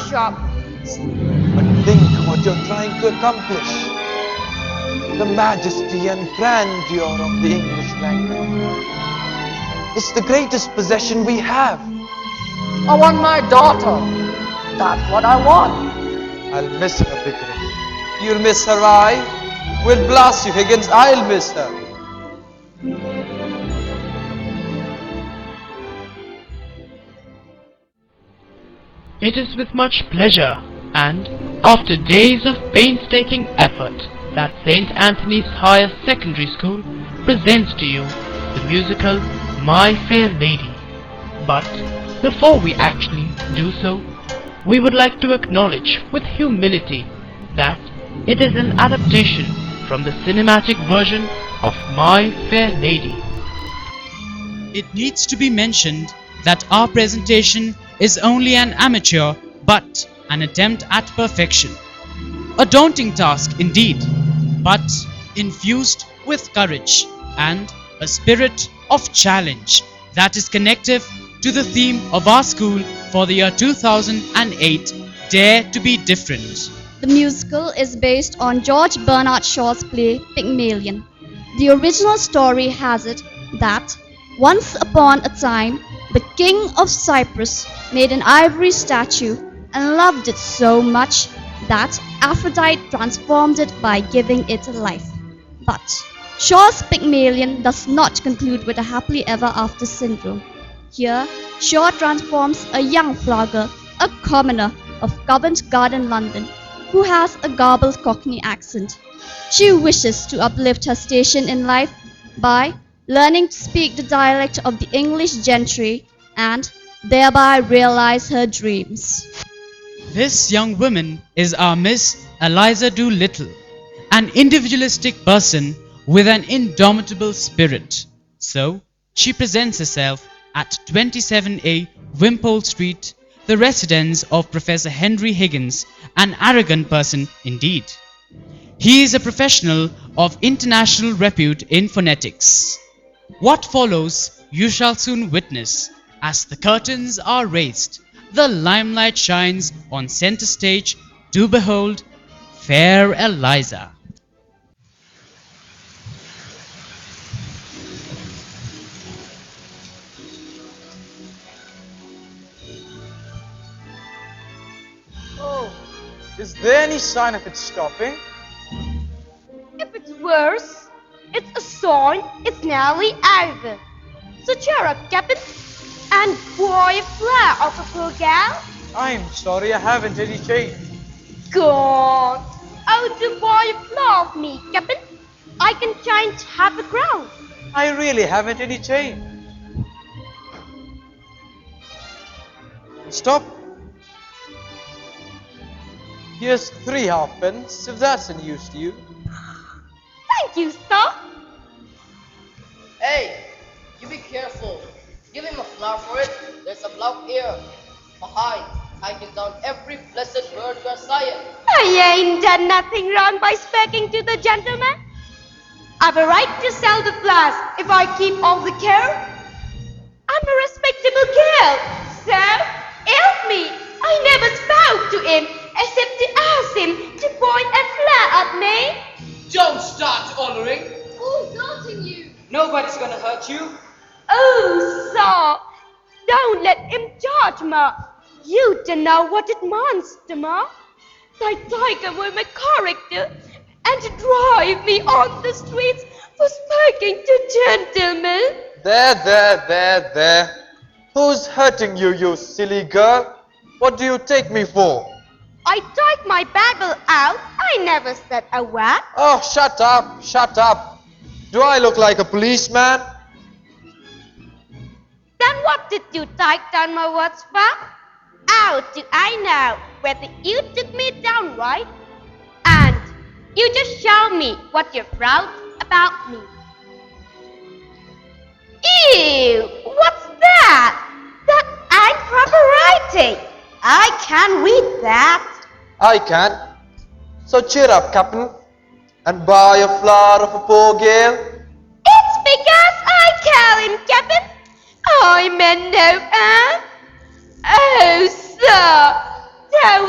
shop. But think what you're trying to accomplish. The majesty and grandeur of the English language. It's the greatest possession we have. I want my daughter. That's what I want. I'll miss her, Pickering. You'll miss her, I will blast you, Higgins. I'll miss her. It is with much pleasure and after days of painstaking effort that St. Anthony's Higher Secondary School presents to you the musical My Fair Lady. But before we actually do so, we would like to acknowledge with humility that it is an adaptation from the cinematic version of My Fair Lady. It needs to be mentioned that our presentation is only an amateur but an attempt at perfection. A daunting task indeed, but infused with courage and a spirit of challenge that is connective to the theme of our school for the year 2008, Dare to be Different. The musical is based on George Bernard Shaw's play Pygmalion. The original story has it that once upon a time, the king of Cyprus made an ivory statue and loved it so much that Aphrodite transformed it by giving it life. But Shaw's Pygmalion does not conclude with a happily ever after syndrome. Here, Shaw transforms a young flogger, a commoner of Covent Garden, London, who has a garbled Cockney accent. She wishes to uplift her station in life by learning to speak the dialect of the English gentry and thereby realize her dreams. This young woman is our Miss Eliza Doolittle, an individualistic person with an indomitable spirit. So, she presents herself at 27A Wimpole Street, the residence of Professor Henry Higgins, an arrogant person indeed. He is a professional of international repute in phonetics. What follows you shall soon witness. As the curtains are raised, the limelight shines on center stage to behold fair Eliza. Oh, is there any sign of it stopping? If it's worse, it's a sign it's nearly over. So cheer up, Captain, and boy a flare of a poor gal. I'm sorry, I haven't any change. God, oh, do boy a flare of me, Captain. I can change half a crown. I really haven't any change. Stop. Here's 3 halfpence, if that's any use to you. Thank you, sir. Hey, you be careful. Give him a flower for it. There's a block here. Behind, tying down every blessed word you are saying. I ain't done nothing wrong by speaking to the gentleman. I've a right to sell the flowers if I keep all the care. I'm a respectable girl, so help me. I never spoke to him except to ask him to point a flower at me. Don't start honoring. Who's hurting you? Nobody's gonna hurt you. Oh, sir, don't let him judge me. You don't know what it means to me. They take away my character and drive me on the streets for speaking to gentlemen. There. Who's hurting you, you silly girl? What do you take me for? I take my Bible out. I never said a word. Oh, shut up. Do I look like a policeman? Then what did you take down my words for? How do I know whether you took me down right? And you just show me what you're proud about me. Ew, what's that? That ain't proper writing. I can't read that. I can. So cheer up, Captain, and buy a flower of a poor girl. It's because I call him Captain. I meant no harm. Oh, sir,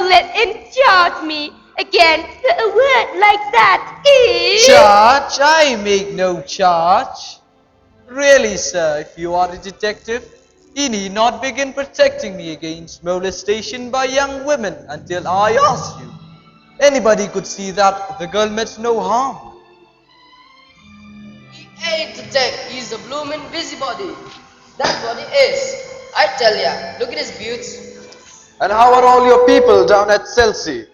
let enchant me against a word like that is... Charge? I make no charge. Really, sir, if you are a detective, you need not begin protecting me against molestation by young women until I ask you. Anybody could see that the girl meant no harm. He ain't the tech, he's a bloomin' busybody. That's what he is. I tell ya, look at his beauts. And how are all your people down at Chelsea?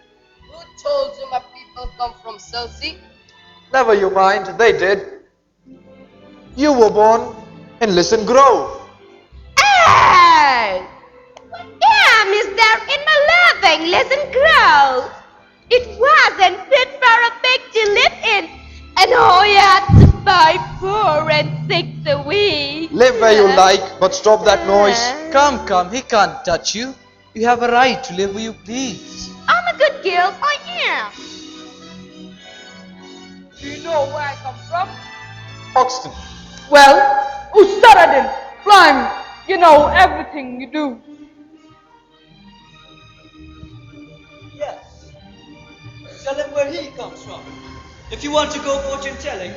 Who told you my people come from Chelsea? Never you mind, they did. You were born in Listen Grove. Oh! What damn is there in my loving Listen Grove? It wasn't fit for a pig to live in, and I had to buy 4 and 6 a week. Live where you like, but stop that noise. Come, come, he can't touch you. You have a right to live where you please. I'm a good girl, I am. Do you know where I come from? Hoxton. Well, Ustaradin, Prime, you know everything you do. Yes. Tell him where he comes from. If you want to go fortune telling.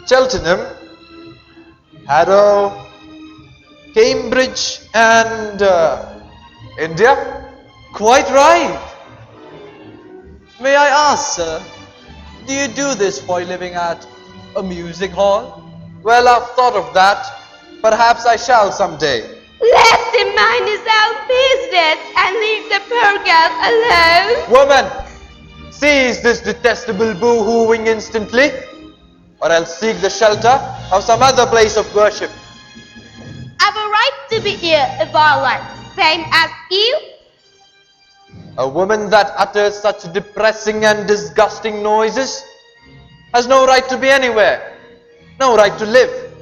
Cheltenham, Harrow, Cambridge and India? Quite right. May I ask, sir, do you do this for living at a music hall? Well, I've thought of that. Perhaps I shall someday. Let him mind his own business and leave the poor girl alone. Woman, cease this detestable boo-hooing instantly, or else seek the shelter of some other place of worship. I've a right to be here if I like, same as you. A woman that utters such depressing and disgusting noises has no right to be anywhere, no right to live.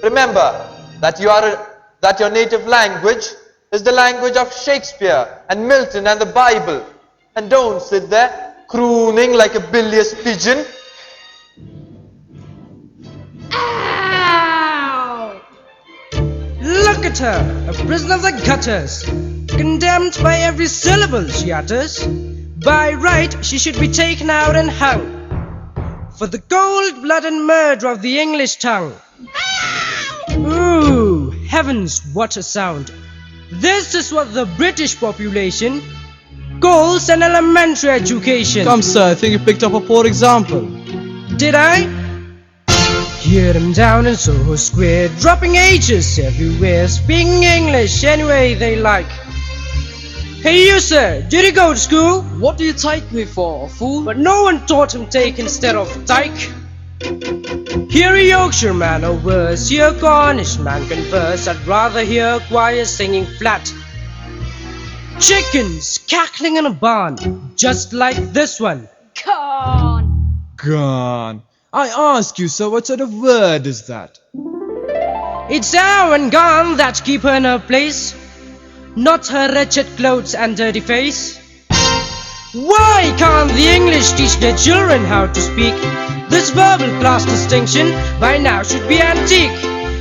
Remember that your native language is the language of Shakespeare and Milton and the Bible, and don't sit there crooning like a bilious pigeon. Ow! Look at her, a prisoner of the gutters, condemned by every syllable she utters. By right, she should be taken out and hung for the cold-blooded murder of the English tongue. Ooh, heavens, what a sound! This is what the British population calls an elementary education. Come, sir, I think you picked up a poor example. Did I? Hear them down in Soho Square, dropping H's everywhere, speaking English any way they like. Hey you sir, did you go to school? What do you take me for, a fool? But no one taught him take instead of tyke. Hear a Yorkshire man or worse, hear a Cornish man converse, I'd rather hear choirs singing flat. Chickens cackling in a barn, just like this one. Gone. Gone. I ask you, sir, what sort of word is that? It's how and gone that keep her in her place, not her wretched clothes and dirty face. Why can't the English teach their children how to speak? This verbal class distinction by now should be antique.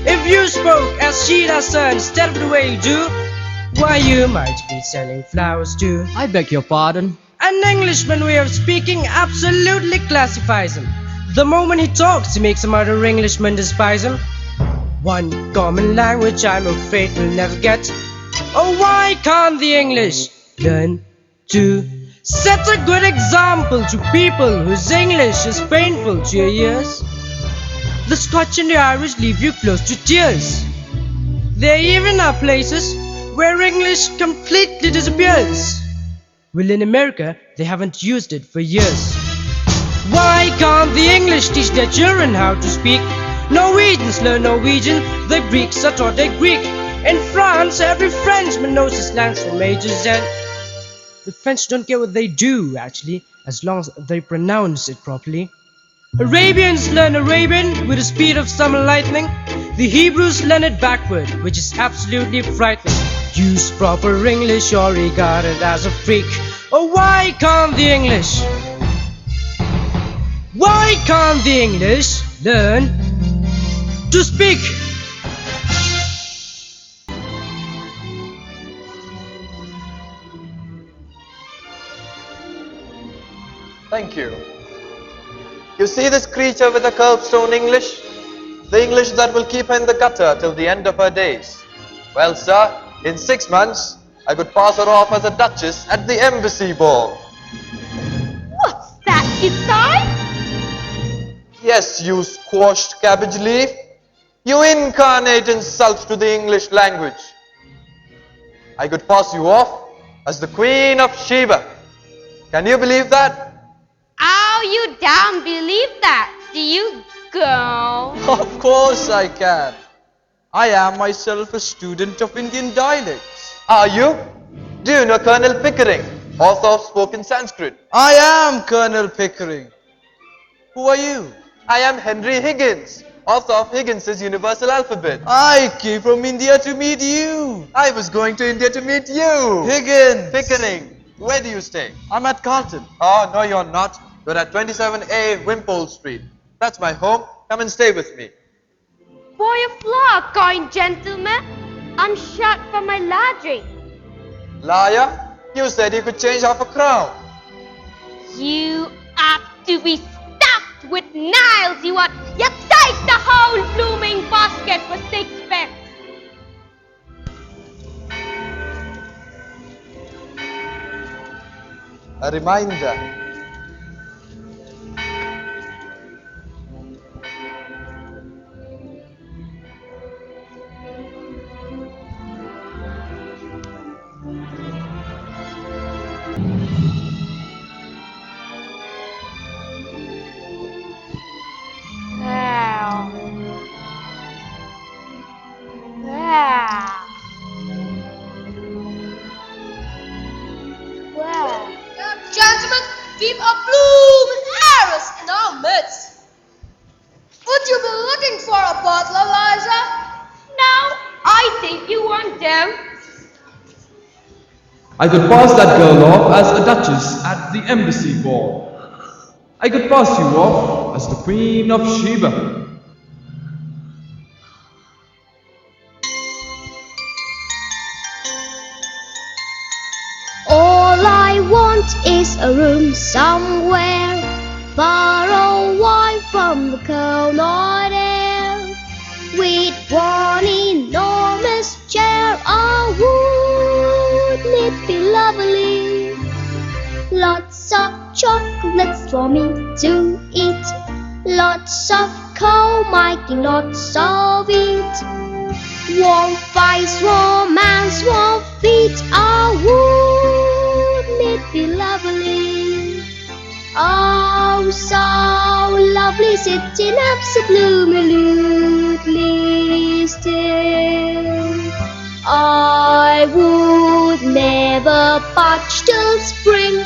If you spoke as she does, sir, instead of the way you do, why you might be selling flowers too. I beg your pardon. An Englishman way of speaking absolutely classifies him. The moment he talks, he makes some other Englishman despise him. One common language I'm afraid we'll never get. Oh, why can't the English learn to set a good example to people whose English is painful to your ears? The Scotch and the Irish leave you close to tears. There even are places where English completely disappears. Well, in America, they haven't used it for years. Why can't the English teach their children how to speak? Norwegians learn Norwegian, the Greeks are taught their Greek. In France, every Frenchman knows his language from A to Z. The French don't care what they do, actually, as long as they pronounce it properly. Arabians learn Arabian with the speed of summer lightning. The Hebrews learn it backward, which is absolutely frightening. Use proper English or regarded as a freak. Oh, why can't the English? Why can't the English learn to speak? Thank you. You see this creature with the curbstone English? The English that will keep her in the gutter till the end of her days. Well, sir, in 6 months, I could pass her off as a duchess at the embassy ball. What's that you say? Yes, you squashed cabbage leaf. You incarnate insult to the English language. I could pass you off as the Queen of Sheba. Can you believe that? Oh, you don't believe that, do you, girl? Of course I can. I am myself a student of Indian dialects. Are you? Do you know Colonel Pickering, author of spoken Sanskrit? I am Colonel Pickering. Who are you? I am Henry Higgins, author of Higgins' Universal Alphabet. I came from India to meet you. I was going to India to meet you. Higgins. Pickering. Where do you stay? I'm at Carlton. Oh, no, you're not. You're at 27A Wimpole Street. That's my home. Come and stay with me. For your floor, kind gentleman. I'm short for my lodging. Liar, you said you could change half a crown. You ought to be stuffed with nails, you ought. You take the whole blooming basket for 6 pence. A reminder. Wow. Wow. Wow. Gentlemen, keep a blooming heiress in our midst. Would you be looking for a butler, Eliza? No, I think you want them. I could pass that girl off as a duchess at the embassy ball. I could pass you off as the Queen of Sheba. All I want is a room somewhere far away from the cold night air, with one enormous chair. Oh, wouldn't it be lovely? Lots of chocolates for me to eat, lots of coal making, lots of it. Warm face, romance, warm feet. Oh, wouldn't it be lovely? Oh, so lovely, sitting absolutely still. I would never budge till spring,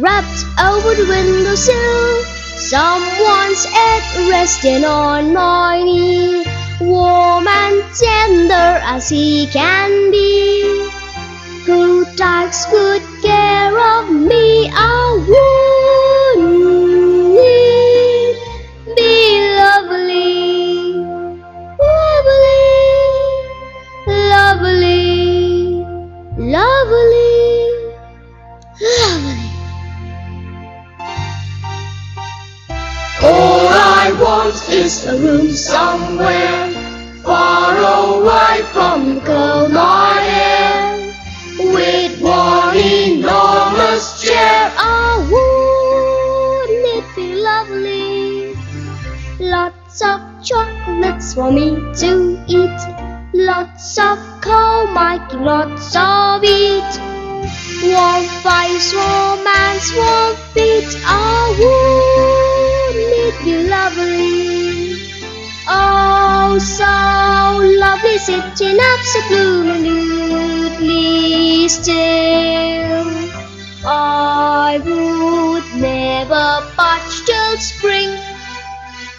wrapped over the windowsill. Someone's head resting on my knee, warm and tender as he can be, who takes good care of me. Oh, wouldn't it be lovely, lovely, lovely, lovely, lovely. All I want is a room somewhere far away from the cold night air, with one enormous chair. Oh, wouldn't it be lovely? Lots of chocolates for me to eat, lots of coal making, lots of it. Warm face, romance, warm feet. Oh, wouldn't it be lovely? Oh, so lovely, sitting absolutely still. I would never budge till spring,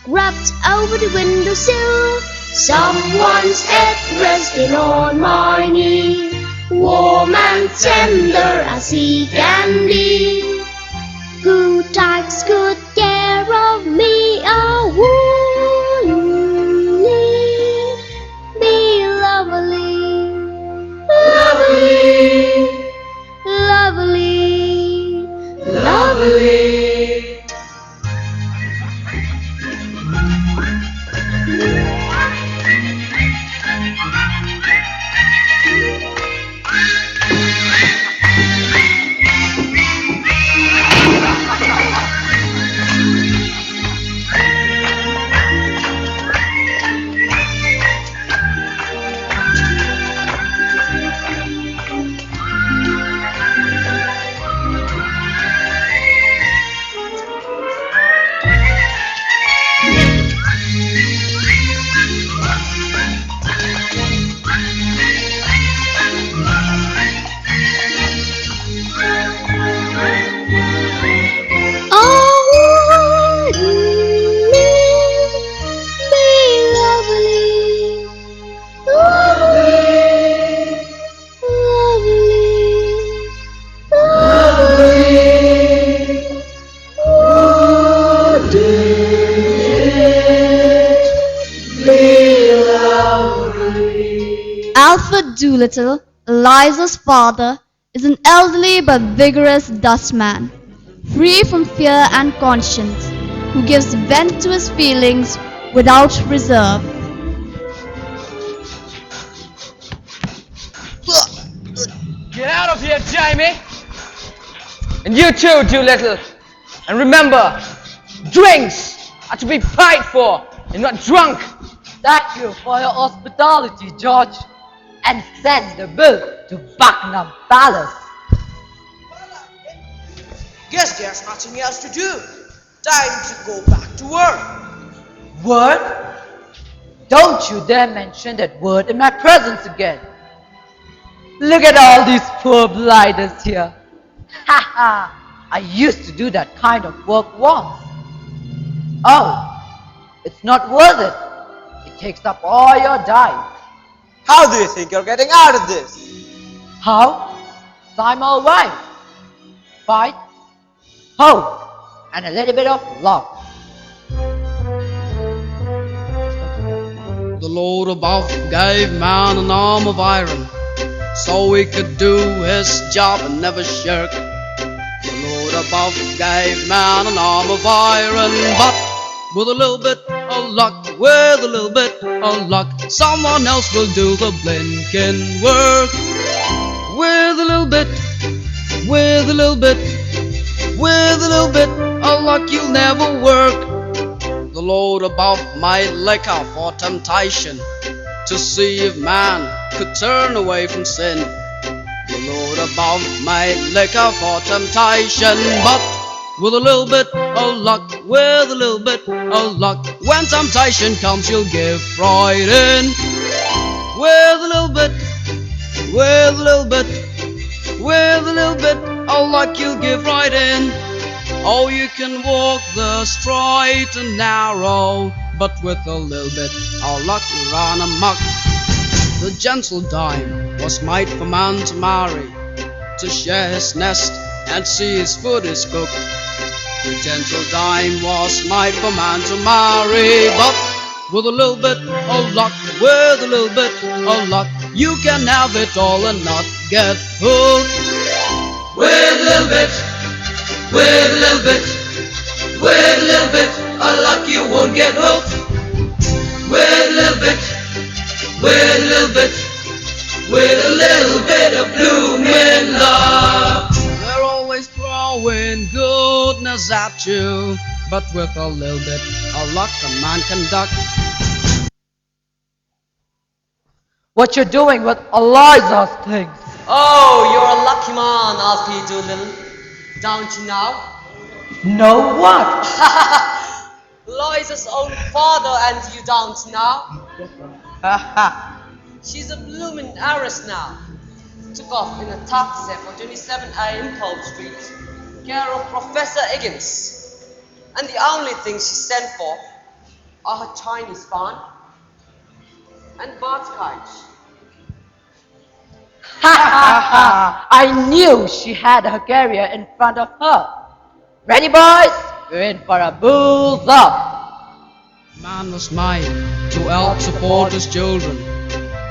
wrapped over the windowsill. Someone's head resting on my knee, warm and tender as he can be, who takes good care of me. Oh, wouldn't it be lovely, lovely, lovely, lovely. Doolittle, Eliza's father, is an elderly but vigorous dustman, free from fear and conscience, who gives vent to his feelings without reserve. Get out of here, Jamie! And you too, Doolittle. And remember, drinks are to be paid for and not drunk. Thank you for your hospitality, George. And send the bill to Buckingham Palace. Guess there's nothing else to do. Time to go back to work. Word? Don't you dare mention that word in my presence again. Look at all these poor blighters here. Ha ha! I used to do that kind of work once. Oh, it's not worth it. It takes up all your time. How do you think you're getting out of this? How? Sign my wife. Fight, hope, and a little bit of luck. The Lord above gave man an arm of iron, so he could do his job and never shirk. The Lord above gave man an arm of iron, but with a little bit of luck, with a little bit of luck, someone else will do the blinking work. With a little bit, with a little bit, with a little bit of luck, you'll never work. The Lord above might liquor for temptation, to see if man could turn away from sin. The Lord above might liquor for temptation, but with a little bit of luck, with a little bit of luck, when temptation comes you'll give right in. With a little bit, with a little bit, with a little bit of luck you'll give right in. Oh, you can walk the straight and narrow, but with a little bit of luck you run amok. The gentle dime was made for man to marry, to share his nest and see his food is cooked. The gentle dime was made for man to marry, but with a little bit of luck, with a little bit of luck, you can have it all and not get hooked. With a little bit, with a little bit, with a little bit of luck you won't get hooked. With a little bit, with a little bit, with a little bit of blooming love. They're always throwing goodness at you, but with a little bit of luck a man can duck. What you're doing with Eliza's things? Oh, you're a lucky man, Alfred Doolittle. Don't you know? No what? Eliza's own father and you don't know? She's a bloomin' heiress now. Took off in a taxi for 27A Impulse Street, care of Professor Higgins. And the only thing she sent for are her Chinese phone and birth cards. I knew she had her career in front of her. Ready, boys? We're in for a bull's up. Man was made to help support his children,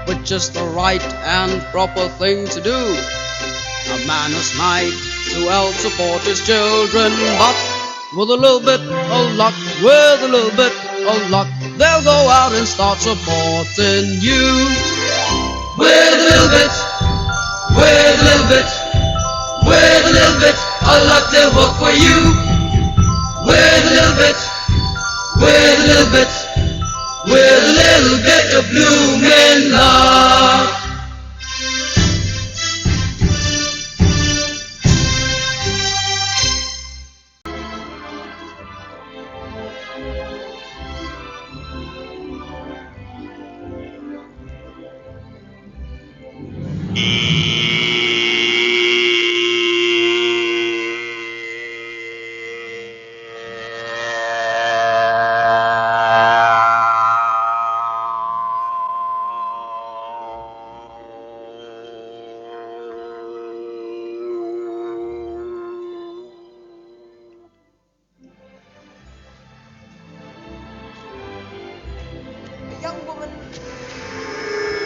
which is the right and proper thing to do. A man was made to help support his children, but with a little bit of luck, with a little bit of luck, they'll go out and start supporting you. With a little bit, with a little bit, with a little bit of luck they'll work for you. With a little bit, with a little bit, with a little bit of blooming love.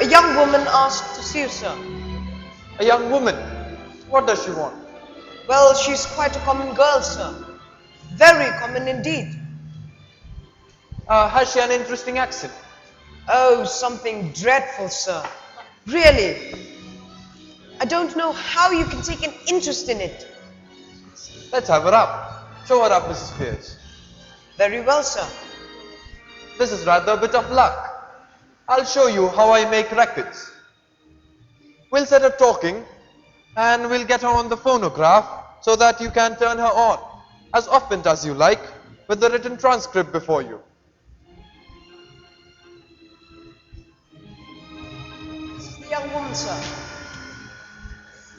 young woman asked to see you, sir. A young woman? What does she want? Well, she's quite a common girl, sir. Very common indeed. Has she an interesting accent? Oh, something dreadful, sir. Really. I don't know how you can take an interest in it. Let's have her up. Show her up, Mrs. Spears. Very well, sir. This is rather a bit of luck. I'll show you how I make records. We'll set her talking and we'll get her on the phonograph so that you can turn her on as often as you like with the written transcript before you. This is the young woman, sir.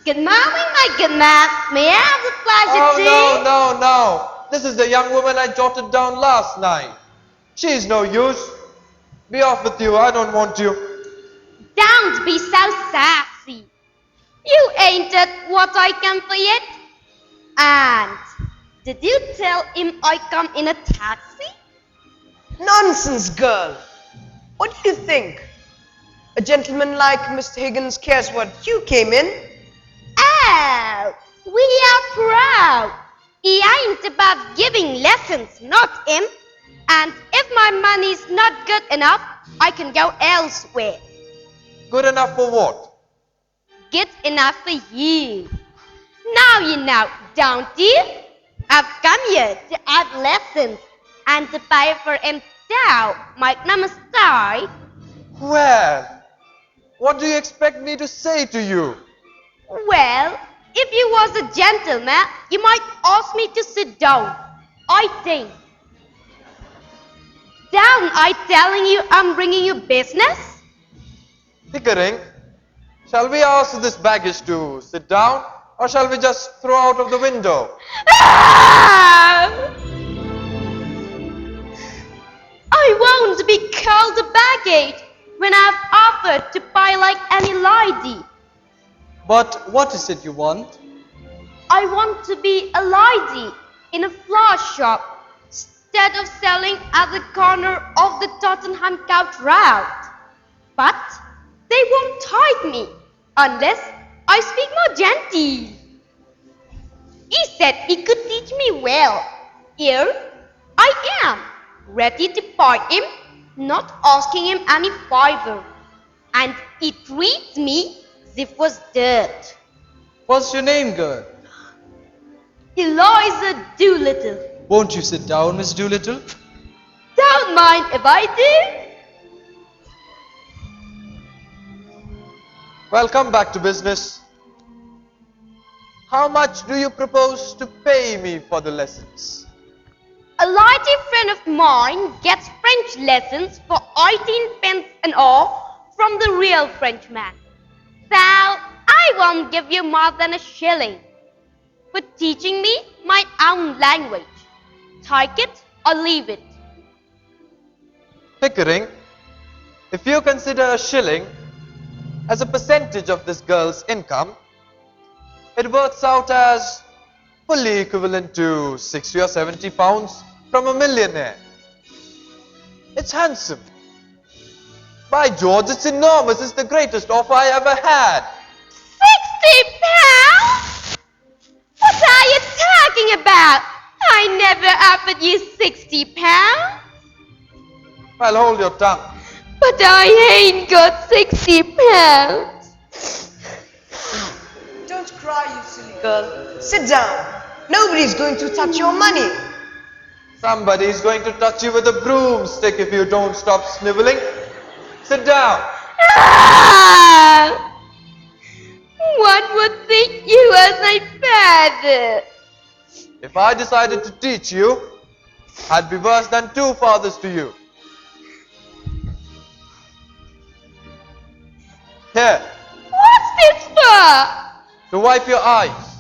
Good morning, my good man. May I have the pleasure to... Oh, no. This is the young woman I jotted down last night. She's no use. Be off with you, I don't want you. Don't be so sassy. You ain't at what I come for yet. And did you tell him I come in a taxi? Nonsense, girl. What do you think? A gentleman like Mr. Higgins cares what you came in? Oh, we are proud. He ain't about giving lessons, not him. And if my money's not good enough, I can go elsewhere. Good enough for what? Good enough for you. Now you know, don't you? I've come here to have lessons and to pay for him too. Make no mistake. Well, what do you expect me to say to you? Well, if you was a gentleman, you might ask me to sit down. I think. Down, I telling you I'm bringing you business? Pickering, shall we ask this baggage to sit down or shall we just throw out of the window? Ah! I won't be called a baggage when I've offered to buy like any lady. But what is it you want? I want to be a lady in a flower shop instead of selling at the corner of the Tottenham Court Road. But they won't hide me unless I speak more genteel. He said he could teach me well. Here I am, ready to pay him, not asking him any favor. And he treats me as if it was dirt. What's your name, girl? Eliza Doolittle. Won't you sit down, Miss Doolittle? Don't mind if I do. Well, come back to business. How much do you propose to pay me for the lessons? A lady friend of mine gets French lessons for 18 pence an hour from the real Frenchman. So I won't give you more than a shilling for teaching me my own language. Take it or leave it. Pickering, if you consider a shilling as a percentage of this girl's income, it works out as fully equivalent to 60 or 70 pounds from a millionaire. It's handsome. By George, it's enormous. It's the greatest offer I ever had. 60 pounds? What are you talking about? I never offered you 60 pounds. Well, hold your tongue. But I ain't got 60 pounds. Don't cry, you silly girl. Sit down. Nobody's going to touch your money. Somebody's going to touch you with a broomstick if you don't stop sniveling. Sit down. Ah! One would think you was my father. If I decided to teach you, I'd be worse than two fathers to you. Here. What's this for? To wipe your eyes.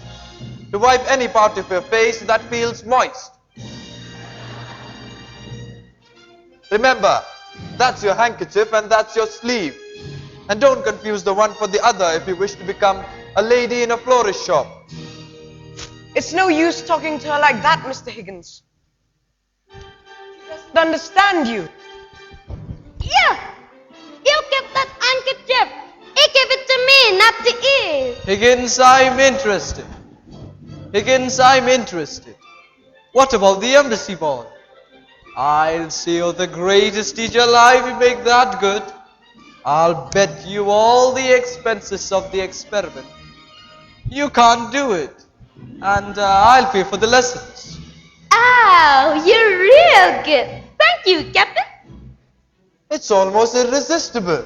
To wipe any part of your face that feels moist. Remember, that's your handkerchief and that's your sleeve. And don't confuse the one for the other if you wish to become a lady in a florist shop. It's no use talking to her like that, Mr. Higgins. She doesn't understand you. Yeah. You keep that handkerchief. He gave it to me, not to you. Higgins, I'm interested. Higgins, I'm interested. What about the embassy ball? I'll say you're the greatest teacher alive if you make that good. I'll bet you all the expenses of the experiment. You can't do it. And I'll pay for the lessons. Oh, you're real good. Thank you, Captain. It's almost irresistible.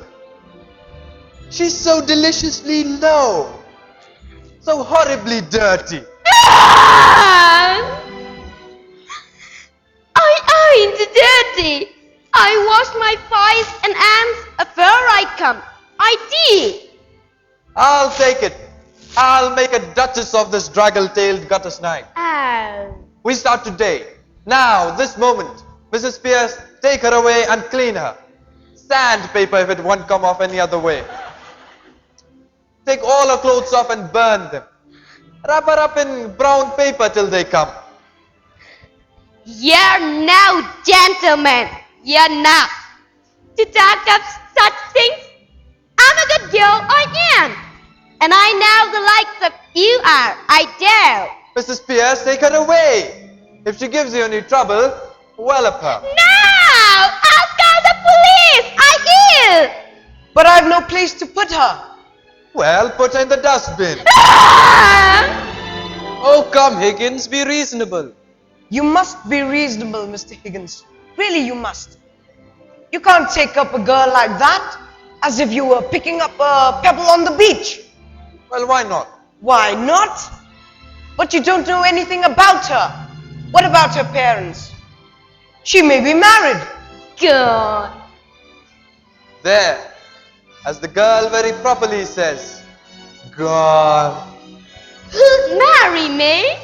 She's so deliciously low. So horribly dirty. Ah! I ain't dirty. I wash my face and hands before I come. I did. I'll take it. I'll make a duchess of this draggle-tailed gutter snake. Oh. We start today. Now, this moment. Mrs. Pierce, take her away and clean her. Sandpaper if it won't come off any other way. Take all her clothes off and burn them. Wrap her up in brown paper till they come. You're no gentleman. You're not. To talk of such things, I'm a good girl, I am. And I know the likes of you are. I do. Mrs. Pierce, take her away. If she gives you any trouble, wallop her. No! I'll call the police. I will. But I've no place to put her. Well, put her in the dustbin. Ah! Oh, come, Higgins, be reasonable. You must be reasonable, Mr. Higgins. Really, you must. You can't take up a girl like that as if you were picking up a pebble on the beach. Well, why not? Why not? But you don't know anything about her. What about her parents? She may be married. Good. There, as the girl very properly says, gone. Who'd marry me?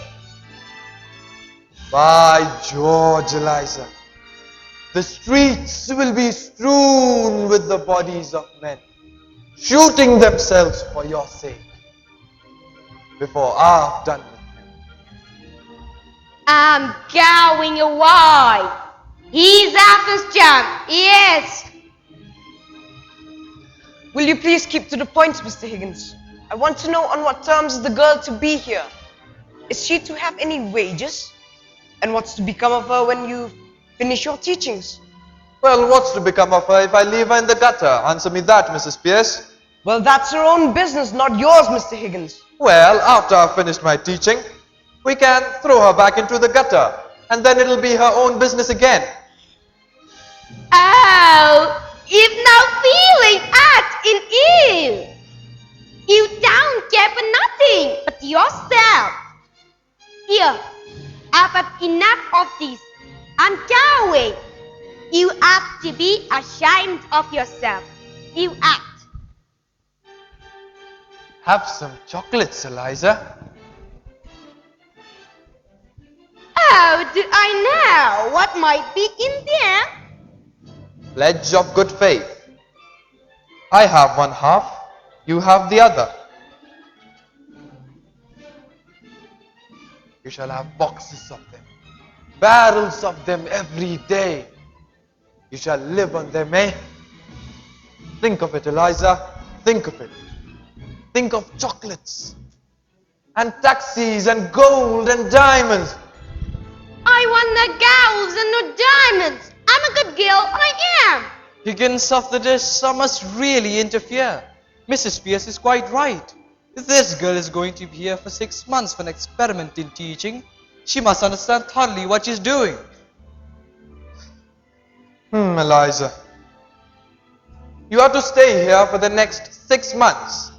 By George, Eliza, the streets will be strewn with the bodies of men, shooting themselves for your sake, before I've done with you. I'm going away. He's off his jump. Yes. Will you please keep to the point, Mr. Higgins? I want to know on what terms is the girl to be here. Is she to have any wages? And what's to become of her when you finish your teachings? Well, what's to become of her if I leave her in the gutter? Answer me that, Mrs. Pierce. Well, that's her own business, not yours, Mr. Higgins. Well, after I've finished my teaching, we can throw her back into the gutter, and then it'll be her own business again. Oh, you've no feeling out in you. You don't care for nothing but yourself. Here, I've had enough of this. I'm going. You have to be ashamed of yourself. You act. Have some chocolates, Eliza. How do I know what might be in there? Pledge of good faith. I have one half, you have the other. You shall have boxes of them, barrels of them every day. You shall live on them, eh? Think of it, Eliza. Think of it. Think of chocolates and taxis and gold and diamonds. I want no gowns and no diamonds. I'm a good girl, I am. Higgins of the dish, I must really interfere. Mrs. Pierce is quite right. If this girl is going to be here for 6 months for an experiment in teaching, she must understand thoroughly what she's doing. Eliza. You are to stay here for the next 6 months,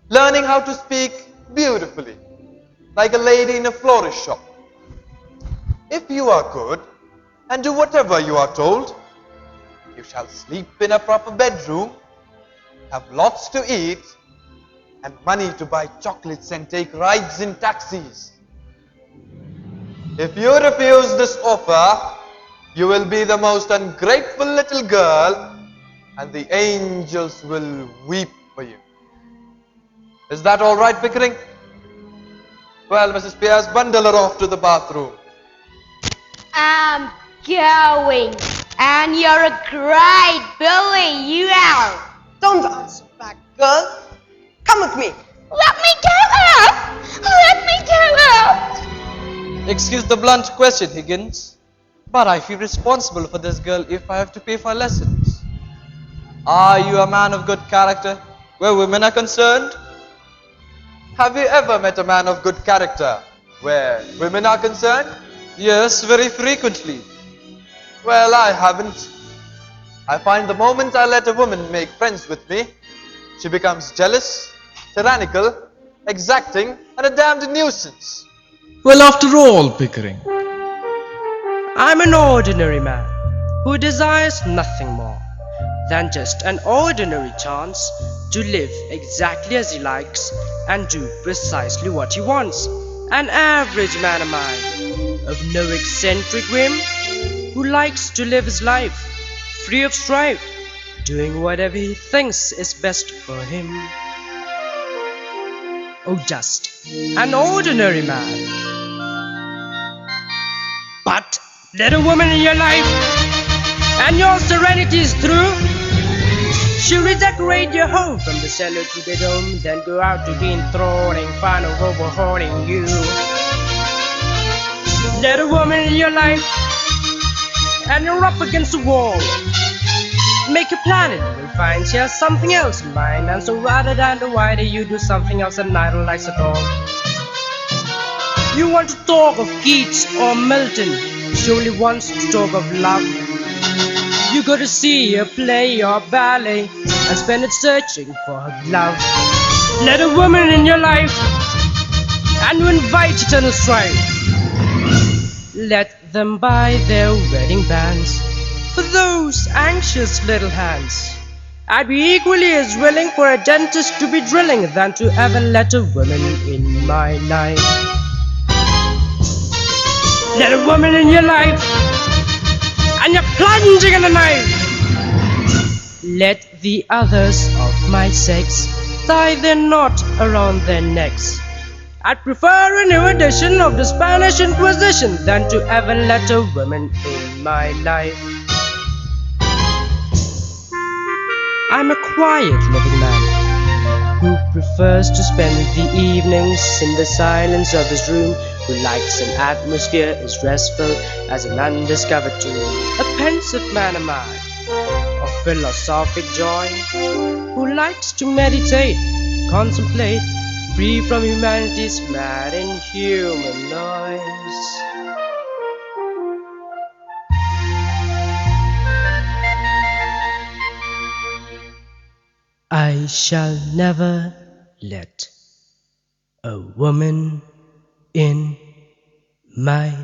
learning how to speak beautifully, like a lady in a florist shop. If you are good and do whatever you are told, you shall sleep in a proper bedroom, have lots to eat, and money to buy chocolates and take rides in taxis. If you refuse this offer, you will be the most ungrateful little girl, and the angels will weep for you. Is that all right, Pickering? Well, Mrs. Pierce, bundle her off to the bathroom. I'm going. And you're a great bully, you are. Don't answer back, girl. Come with me. Let me go out! Let me go out! Excuse the blunt question, Higgins, but I feel responsible for this girl if I have to pay for lessons. Are you a man of good character where women are concerned? Have you ever met a man of good character where women are concerned? Yes, very frequently. Well, I haven't. I find the moment I let a woman make friends with me, she becomes jealous, tyrannical, exacting, and a damned nuisance. Well, after all, Pickering, I'm an ordinary man who desires nothing more than just an ordinary chance to live exactly as he likes and do precisely what he wants. An average man am I, of no eccentric whim, who likes to live his life free of strife, doing whatever he thinks is best for him. Oh, just an ordinary man. But let a woman in your life, and your serenity is through. She'll redecorate your home from the cellar to the dome, then go out to be enthralling, fun of overhauling you. Let a woman in your life, and you're up against the wall. Make a plan and you will find she has something else in mind, and so rather than the wider you do something else that neither likes at all. You want to talk of Keats or Milton, she only wants to talk of love. You go to see a play or ballet and spend it searching for her glove. Let a woman in your life and you invite eternal strife. Let them buy their wedding bands for those anxious little hands. I'd be equally as willing for a dentist to be drilling than to ever let a woman in my life. Let a woman in your life and you're plunging in a knife. Let the others of my sex tie their knot around their necks. I'd prefer a new edition of the Spanish Inquisition than to ever let a woman in my life. I'm a quiet living man who prefers to spend the evenings in the silence of his room, who likes an atmosphere as restful as an undiscovered tomb. A pensive man am I, of philosophic joy, who likes to meditate, contemplate, free from humanity's mad inhuman noise. I shall never let a woman in my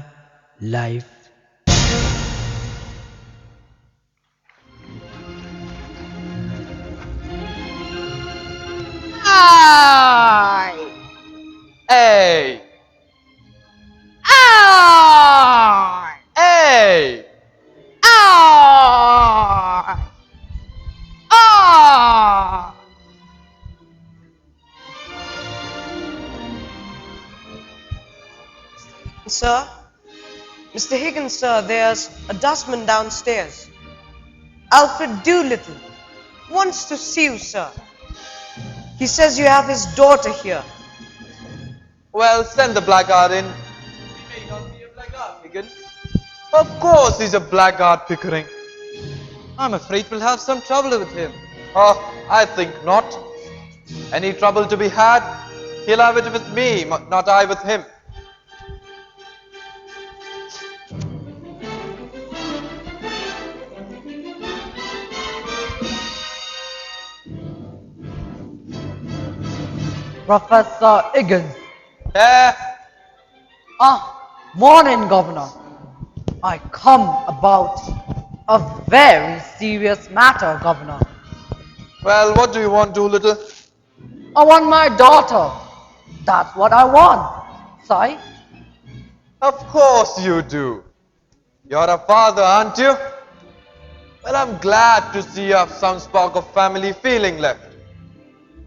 life. Hey! Hey! Sir? Mr. Higgins, sir, there's a dustman downstairs. Alfred Doolittle wants to see you, sir. He says you have his daughter here. Well, send the blackguard in. He may not be a blackguard, Higgins. Of course he's a blackguard, Pickering. I'm afraid we'll have some trouble with him. Oh, I think not. Any trouble to be had, he'll have it with me, not I with him. Professor Higgins. Morning, Governor. I come about a very serious matter, Governor. Well, what do you want, Doolittle? I want my daughter. That's what I want. Sai? Of course you do. You're a father, aren't you? Well, I'm glad to see you have some spark of family feeling left.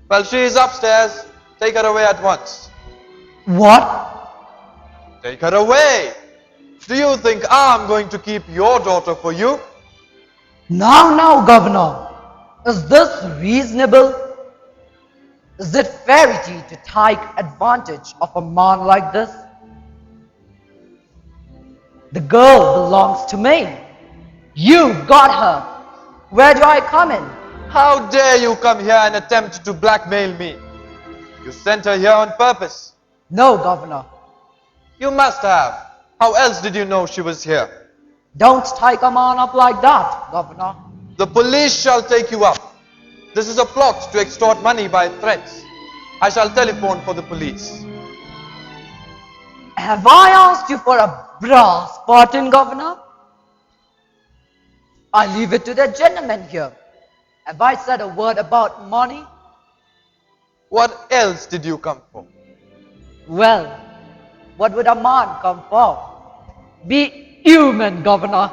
Well, she is upstairs. Take her away at once. What? Take her away. Do you think I'm going to keep your daughter for you? Now, Governor. Is this reasonable? Is it fairity to take advantage of a man like this? The girl belongs to me. You got her. Where do I come in? How dare you come here and attempt to blackmail me? You sent her here on purpose. No, Governor. You must have. How else did you know she was here? Don't take a man up like that, Governor. The police shall take you up. This is a plot to extort money by threats. I shall telephone for the police. Have I asked you for a brass pardon, Governor? I leave it to the gentleman here. Have I said a word about money? What else did you come for? Well, what would a man come for? Be human, Governor.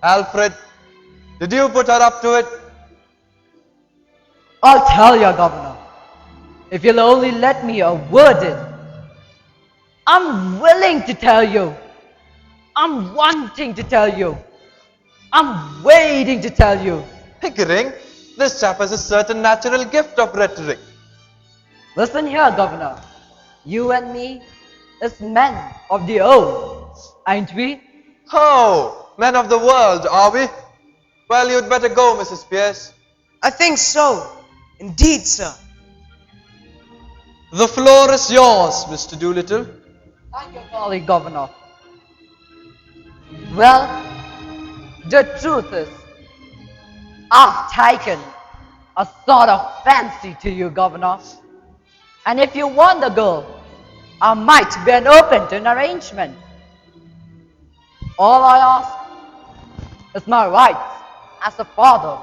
Alfred, did you put her up to it? I'll tell you, Governor. If you'll only let me a word in. I'm willing to tell you. I'm wanting to tell you. I'm waiting to tell you. Pickering, this chap has a certain natural gift of rhetoric. Listen here, Governor. You and me is men of the old, ain't we? Oh, men of the world, are we? Well, you'd better go, Mrs. Pierce. I think so. Indeed, sir. The floor is yours, Mr. Doolittle. Thank you, colleague, Governor. Well, the truth is, I've taken a sort of fancy to you, Governor. And if you want the girl, I might be open to an arrangement. All I ask is my rights as a father.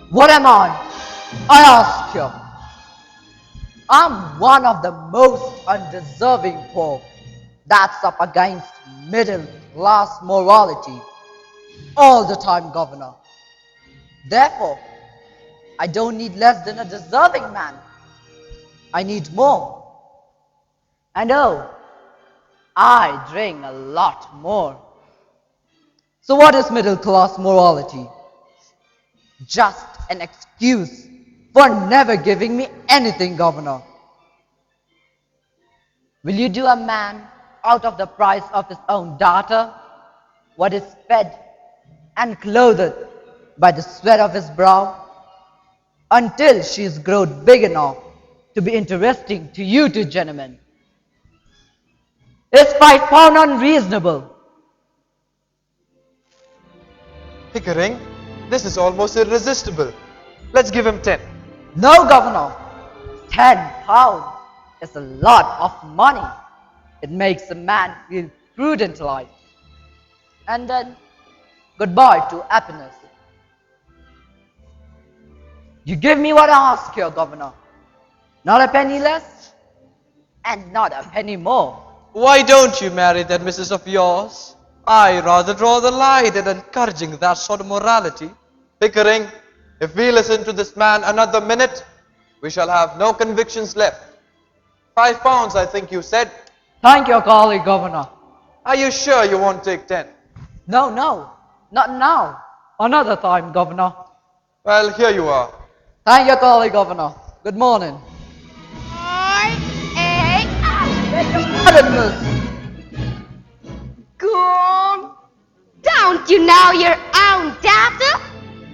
What am I ask you. I'm one of the most undeserving poor that's up against middle class morality all the time, Governor. Therefore, I don't need less than a deserving man. I need more. And oh, I drink a lot more. So what is middle class morality? Just an excuse for never giving me anything, Governor. Will you do a man out of the price of his own daughter what is fed and clothed by the sweat of his brow until she is grown big enough to be interesting to you two gentlemen? Is £5 unreasonable? Pickering, this is almost irresistible. Let's give him 10. No, Governor. £10 is a lot of money. It makes a man feel prudent like. And then, goodbye to happiness. You give me what I ask you, Governor. Not a penny less, and not a penny more. Why don't you marry that missus of yours? I rather draw the line in encouraging that sort of morality. Pickering, if we listen to this man another minute, we shall have no convictions left. £5, I think you said. Thank you, colleague, Governor. Are you sure you won't take 10? No, not now. Another time, Governor. Well, here you are. Thank you, colleague, Governor. Good morning. Pardon, miss. Gurung, don't you know your own daughter?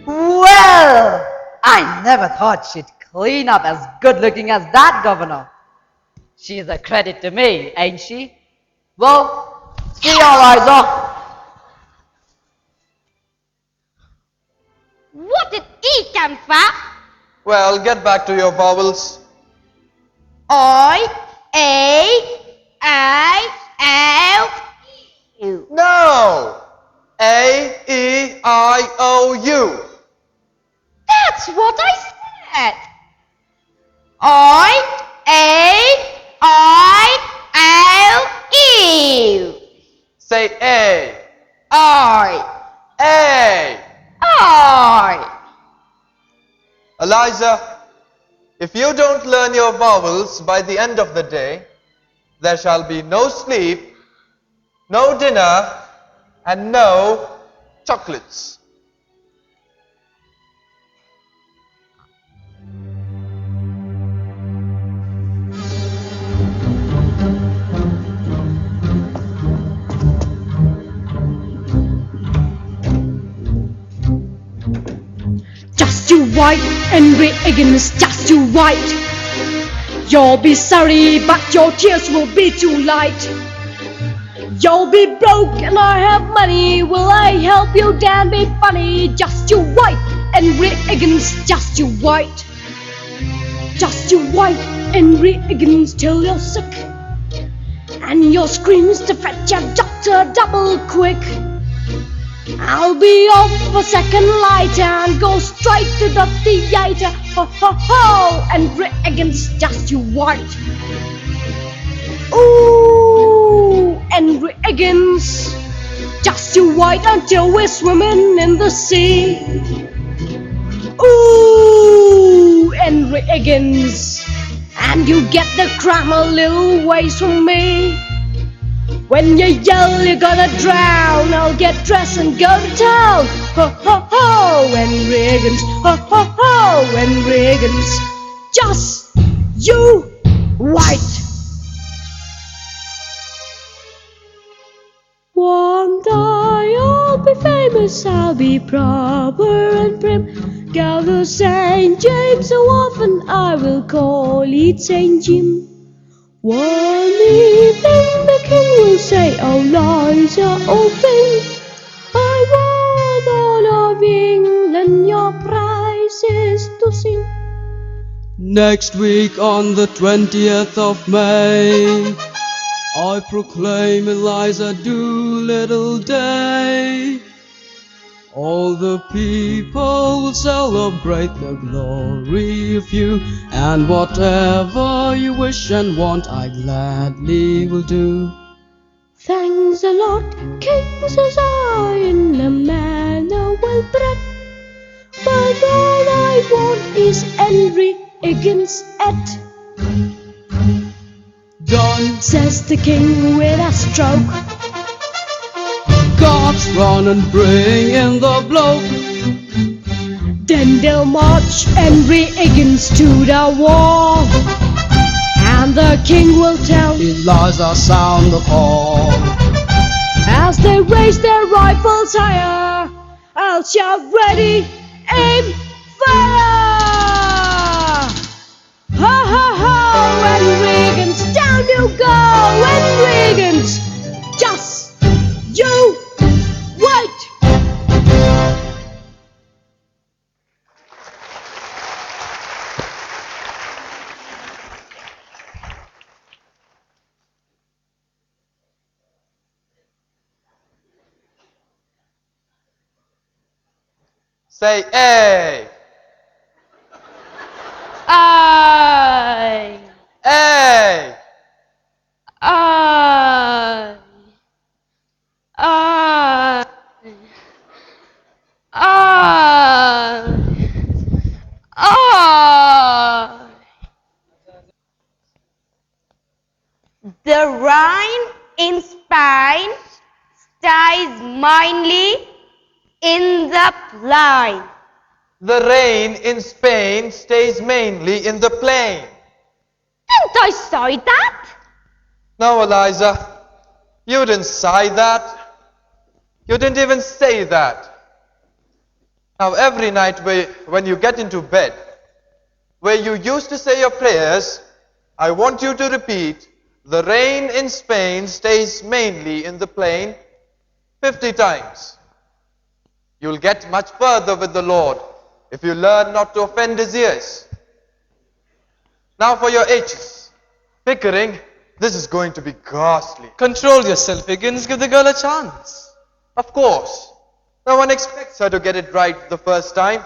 Well, I never thought she'd clean up as good looking as that, Governor. She's a credit to me, ain't she? Well, see you, Eliza. What did he come for? Well, get back to your vowels. I, A, L, U. No! A, E, I, O, U. That's what I said. I, A, L, U. Say A. I, A. I. Eliza, if you don't learn your vowels by the end of the day, there shall be no sleep, no dinner, and no chocolates. Just you wait, Henry Higgins, just you wait. You'll be sorry, but your tears will be too late. You'll be broke and I have money. Will I help you? Then be funny. Just you wait, Henry Higgins, just you wait. Just you wait, Henry Higgins, till you're sick. And your screams to fetch a doctor double quick. I'll be off a second later and go straight to the theater. Ho ho ho! And Higgins, just you wait. Ooh, and Higgins, just you wait until we're swimming in the sea. Ooh, and Higgins, and you get the crime a little ways from me. When you yell you're gonna drown, I'll get dressed and go to town. Ho ho ho, and Higgins, ho ho ho, and Higgins, just you wait. One day I'll be famous, I'll be proper and prim. Gather St. James so often I will call it St. Jim. One evening the king will say, "Oh Eliza, old thing, I want all of England your praises to sing." Next week on the 20th of May, I proclaim Eliza Doolittle Day. All the people will celebrate the glory of you, and whatever you wish and want I gladly will do. Thanks a lot, King, says I, in a manner well bred. But all I want is Henry Higgins' head. Done, says the king with a stroke. Guards run and bring in the bloke. Then they'll march Henry Higgins to the wall, and the king will tell Eliza, sound the call. As they raise their rifles higher, I'll shout, "Ready, aim, fire!" Ho ho ho, Henry Higgins, down you go, Henry Higgins, just you wait. Say A. I. A. I. I. I. The Rhine in Spain stays mainly in the plain. The rain in Spain stays mainly in the plain. Didn't I say that? No, Eliza, you didn't say that. You didn't even say that. Now, every night when you get into bed, where you used to say your prayers, I want you to repeat, "The rain in Spain stays mainly in the plain," 50 times. You'll get much further with the Lord if you learn not to offend His ears. Now for your H's. Pickering, this is going to be ghastly. Control yourself, Higgins. Give the girl a chance. Of course. No one expects her to get it right the first time.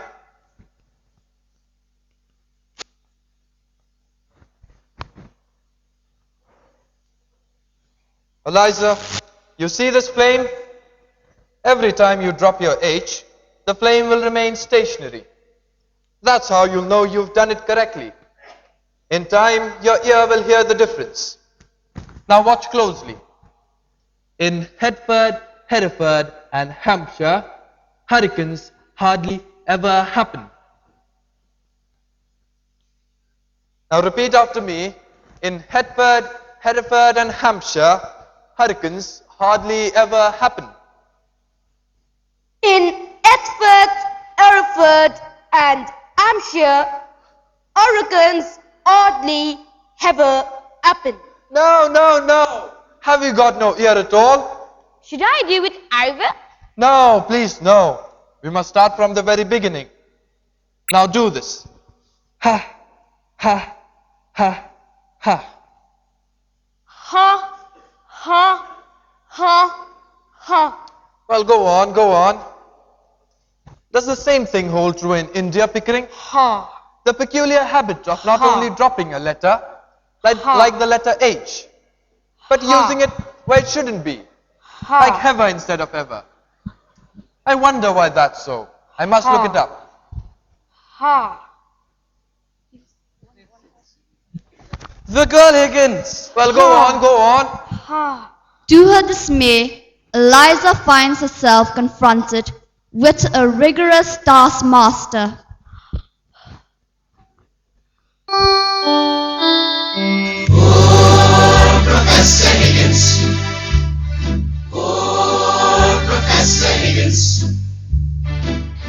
Eliza, you see this flame? Every time you drop your H, the flame will remain stationary. That's how you'll know you've done it correctly. In time, your ear will hear the difference. Now watch closely. In Hertford, Hereford and Hampshire, hurricanes hardly ever happen. Now repeat after me. In Hertford, Hereford and Hampshire, hurricanes hardly ever happen. In Hertford, Hereford, and Hampshire, hurricanes hardly ever happen. No, no, no. Have you got no ear at all? Should I do it either? No, please, no. We must start from the very beginning. Now do this. Ha, ha, ha, ha. Ha, ha, ha, ha. Well, go on, go on. Does the same thing hold true in India, Pickering? Ha. The peculiar habit of not Ha. only dropping a letter, like the letter H, but Ha. using it where it shouldn't be, Ha. like hever instead of ever. I wonder why that's so. I must look it up. Ha. The girl Higgins. Well, go on, go on. Ha. To her dismay, Eliza finds herself confronted with a rigorous taskmaster. Professor Higgins. Poor Professor Higgins.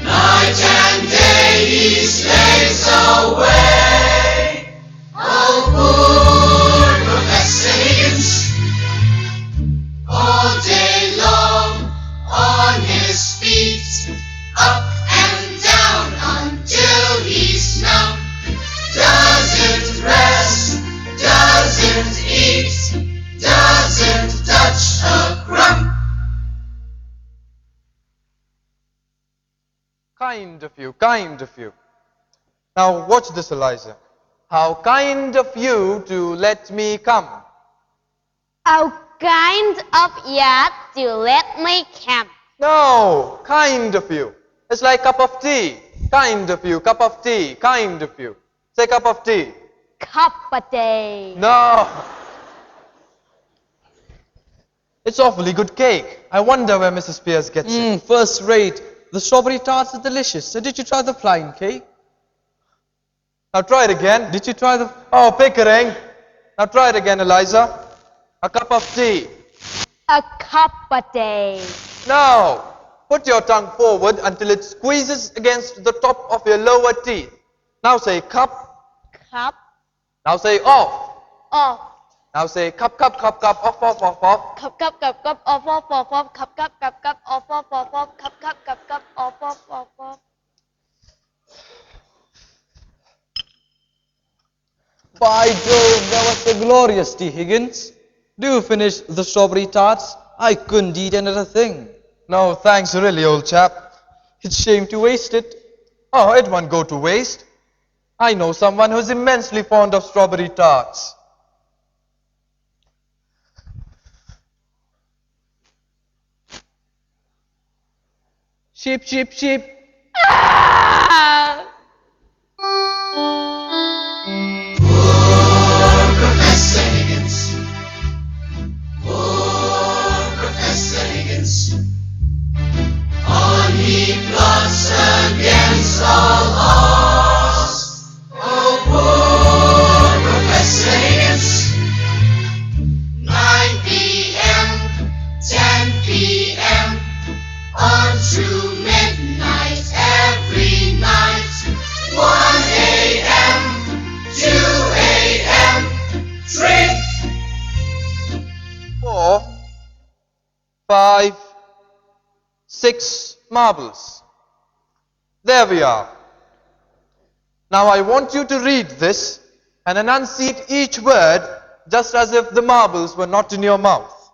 Night and day he slaves away. Oh, poor Professor Higgins. All day long on his feet, up and down until he's numb. Doesn't rest, doesn't eat, doesn't touch a crumb. Kind of you, kind of you. Now watch this, Eliza. How kind of you to let me come. How kind of you to let me come. No, kind of you. It's like cup of tea. Kind of you, cup of tea, kind of you. Say cup of tea. Cup of tea. No. It's awfully good cake. I wonder where Mrs. Pierce gets it. First rate. The strawberry tarts are delicious. So did you try the flying cake? Now try it again. Did you try the... Oh, Pickering. Now try it again, Eliza. A cup of tea. A cup of tea. Now, put your tongue forward until it squeezes against the top of your lower teeth. Now say cup. Cup. Now say off. Off. Now say cup, cup, cup, cup, off, off, off, off. Cup, cup, cup, cup, off, off, off, off. Cup, cup, cup, cup, off, off, off, off. Cup, cup, cup, cup, off, off, off, off. By Jove, that was a glorious tea, Higgins. Do finish the strawberry tarts. I couldn't eat another thing. No, thanks really, old chap. It's shame to waste it. Oh, it won't go to waste. I know someone who's immensely fond of strawberry tarts. Sheep, sheep, sheep. Poor Professor Higgins. Poor Professor Higgins. On he plots against all odds. Oh, poor Professor Higgins. 9 p.m., 10 p.m., on to midnight every night. 1 a.m., 2 a.m., 3. 4, 5, 6 marbles. There we are. Now I want you to read this and enunciate each word just as if the marbles were not in your mouth.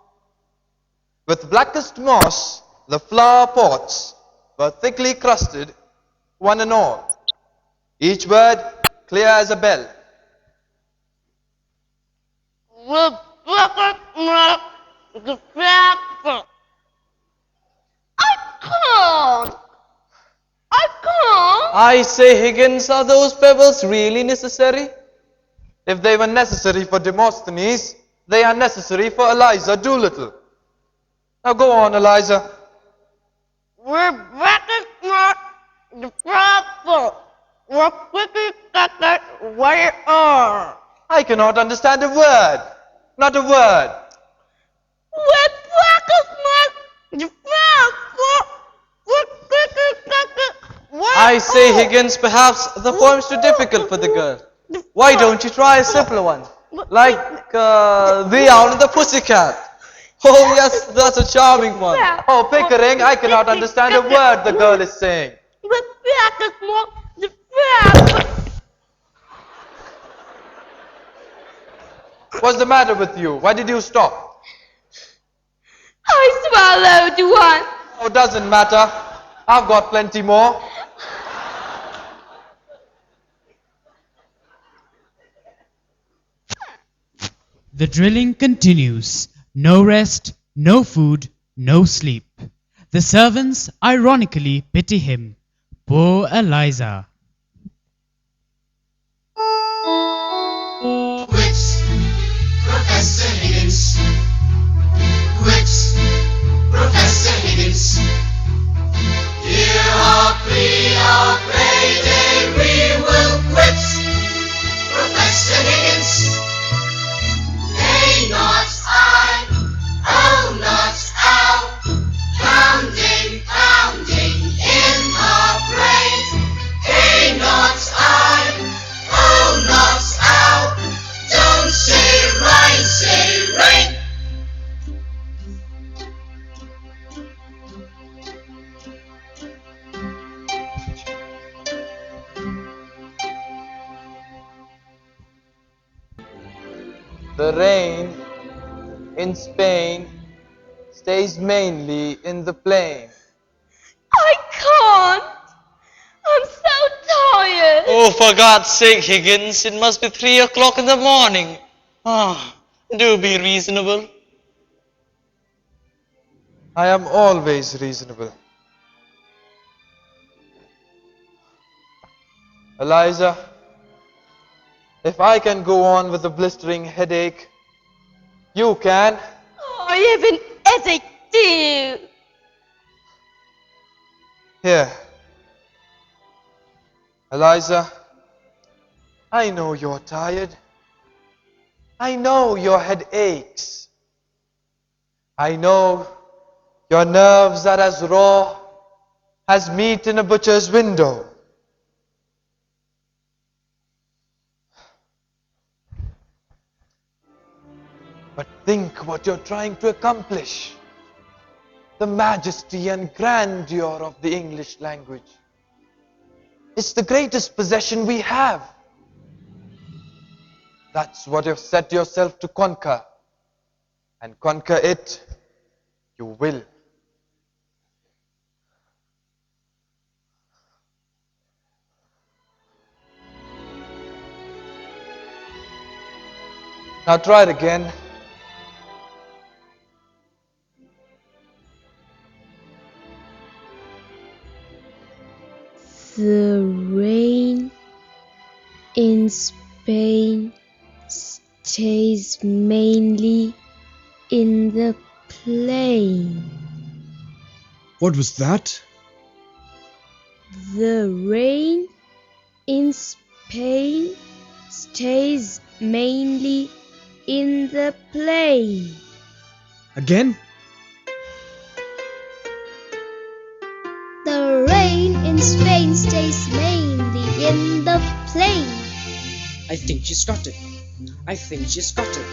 With blackest moss, the flower pots were thickly crusted, one and all. Each word clear as a bell. I say, Higgins, are those pebbles really necessary? If they were necessary for Demosthenes, They are necessary for Eliza Doolittle. Now go on, Eliza. Rebecca not the proper. Where are? I cannot understand a word. Not a word. I say, Higgins, perhaps the form's too difficult for the girl. Why don't you try a simpler one? Like the owl and the pussycat. Oh yes, that's a charming one. Oh, Pickering, I cannot understand a word the girl is saying. What's the matter with you? Why did you stop? I swallowed one. Oh, doesn't matter. I've got plenty more. The drilling continues. No rest, no food, no sleep. The servants ironically pity him. Poor Eliza. Quits, Professor Higgins. Quits, Professor Higgins. Hear our plea, our payday, we will quit, Professor Higgins. Nay, not I, oh, not ow, pounding, pounding in our brains. Hey, not I, oh, not ow, don't say rain, say rain. The rain in Spain stays mainly in the plain. I can't. I'm so tired. Oh, for God's sake, Higgins, it must be 3 o'clock in the morning. Ah, do be reasonable. I am always reasonable. Eliza, if I can go on with a blistering headache, you can. Oh, I have an headache too. Here. Eliza, I know you're tired. I know your head aches. I know your nerves are as raw as meat in a butcher's window. But think what you're trying to accomplish. The majesty and grandeur of the English language. It's the greatest possession we have. That's what you've set yourself to conquer. And conquer it, you will. Now try it again. The rain in Spain stays mainly in the plain. What was that? The rain in Spain stays mainly in the plain. Again? The rain in Spain stays mainly in the plain. I think she's got it. I think she's got it.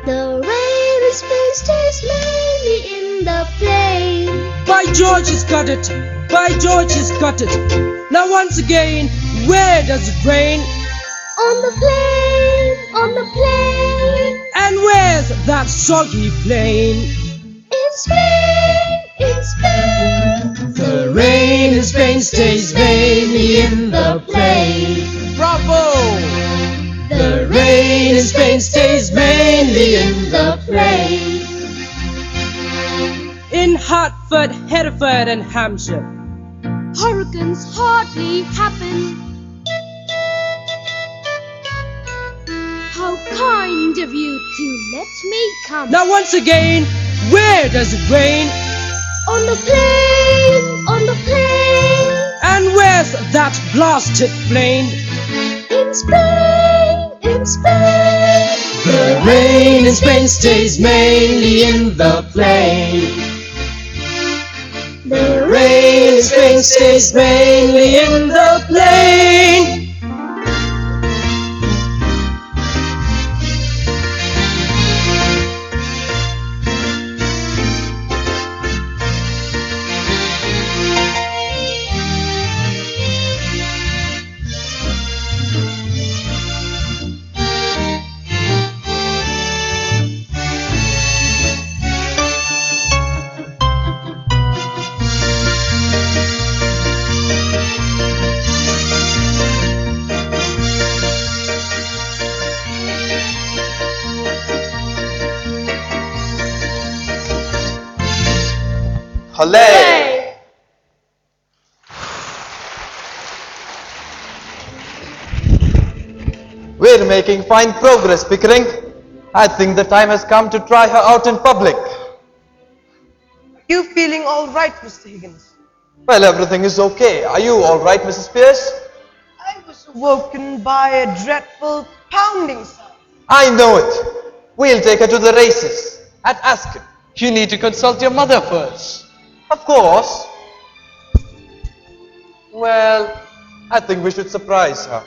The rain in Spain stays mainly in the plain. By George, he's got it. By George, he's got it. Now once again, where does it rain? On the plain, on the plain. And where's that soggy plain? In Spain, in Spain. The rain in Spain stays mainly in the plain. Bravo! The rain in Spain stays mainly in the plain. In Hartford, Hereford and Hampshire, Hurricanes hardly happen. How kind kind of you to let me come. Now once again, where does it rain? On the plain, on the plain. And where's that blasted plain? In Spain, in Spain. The rain in Spain stays mainly in the plain. The rain in Spain stays mainly in the plain. Hooray! We're making fine progress, Pickering. I think the time has come to try her out in public. You feeling all right, Mr. Higgins? Well, everything is okay. Are you all right, Mrs. Pierce? I was woken by a dreadful pounding sound. I know it. We'll take her to the races at Ascot. You need to consult your mother first. Of course. Well, I think we should surprise her.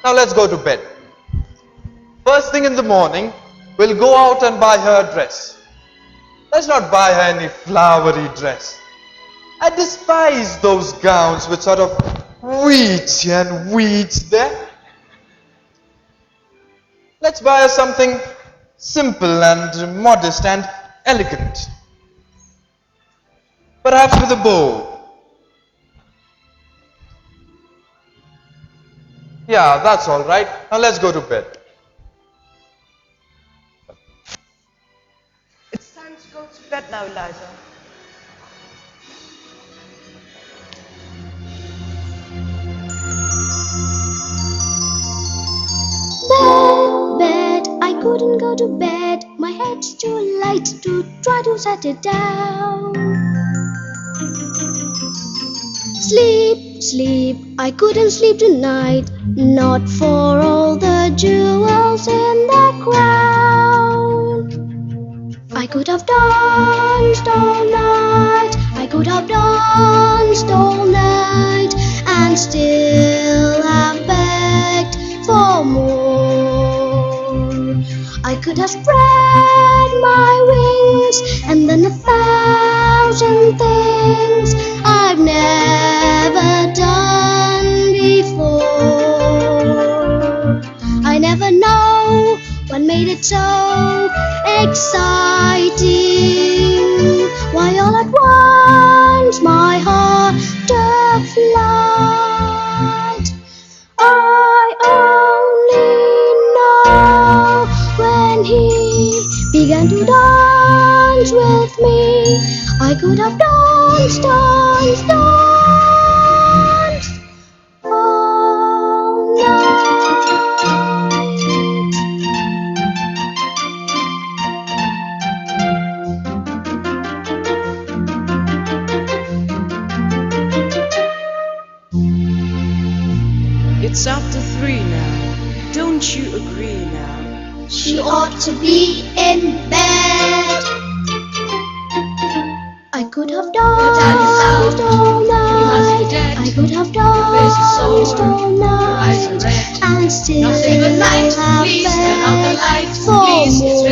Now let's go to bed. First thing in the morning, we'll go out and buy her a dress. Let's not buy her any flowery dress. I despise those gowns with sort of weeds here and weeds there. Let's buy her something simple and modest and elegant. Perhaps with a bow. Yeah, that's all right. Now let's go to bed. It's time to go to bed now, Eliza. Bed, I couldn't go to bed. My head's too light to try to set it down. Sleep, sleep, I couldn't sleep tonight. Not for all the jewels in the crown. I could have danced all night. I could have danced all night and still have begged for more. I could have spread my wings and done 1,000 things I've never done before. I never know what made it so exciting. Why all at once my heart took flight. I only know when he began to dance with me. I could have danced, danced, danced all night. It's after 3 now. Don't you agree now? She ought to be in bed. I could have danced all night. I could have danced all night and still have begged for more.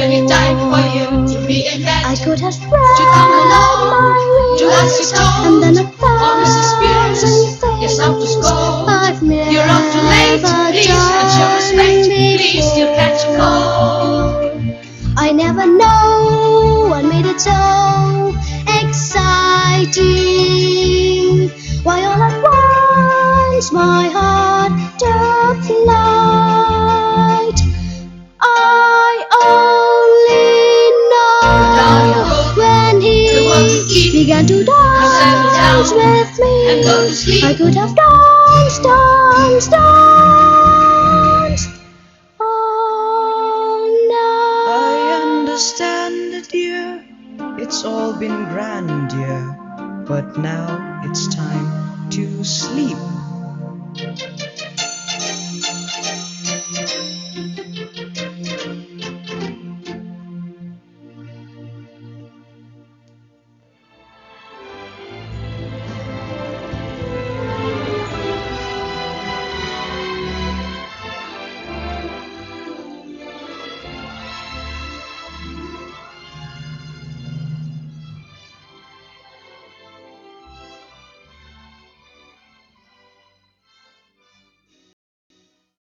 I could have spread my wings and then 1,000 things I've never done before. I never know what made it so exciting. Why all at once my heart took flight. I only know when he began to dance with me. I could have danced, danced, danced all night. all been grand, dear, but now it's time to sleep.